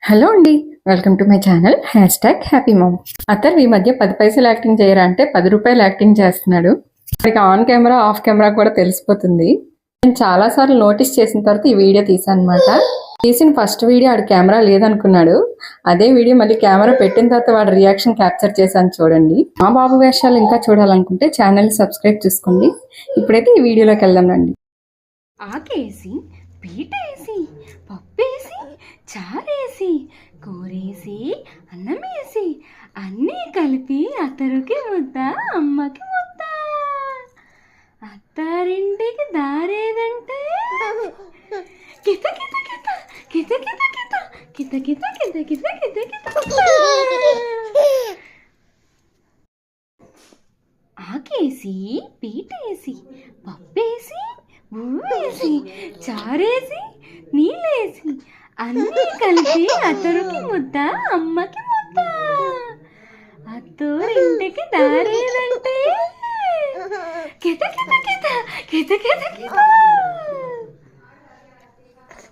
Hello అండి. Welcome to my channel happy ma'am. అతను ఈ మధ్య 10 పైసలు యాక్టింగ్ చేయరా అంటే 10 రూపాయలు యాక్టింగ్ చేస్తున్నాడు. వాడికి ఆన్ కెమెరా ఆఫ్ కెమెరా కూడా తెలిసిపోతుంది. నేను చాలాసార్లు నోటీస్ చేసిన తర్వాత ఈ వీడియో తీసాను అనమాట. తీసిన ఫస్ట్ వీడియో ఆడు కెమెరా లేదనుకున్నాడు. అదే వీడియో మళ్ళీ కెమెరా పెట్టిన తర్వాత వాడి రియాక్షన్ క్యాప్చర్ చేశాను చూడండి. మా బాబు వేషాలు ఇంకా చూడాలనుకుంటే ఛానల్ సబ్స్క్రైబ్ చేసుకోండి. ఇప్పుడైతే ఈ వీడియోలోకి వెళ్దాం రండి. ఆకేసి పీటేసి పప్పేసి చారేసి కూరేసి అన్నమేసి అన్నీ కలిపి అత్తరుకి ముద్ద అమ్మకి ముద్ద. అత్తారింటికి దారేదంటే కిత కిత కిత కిత కిత కిత కిత కిత కిత కిత కిత కిత. ఆకేసి పీటేసి పప్పేసి ఉవ్వేసి చారేసి నీళ్ళేసి అన్నీ కలిపి అత్తరుకి ముద్ద అమ్మకి ముద్ద. అత్తోరింటికి దారేదంటే కిత కిత కిత కిత కిత కిత.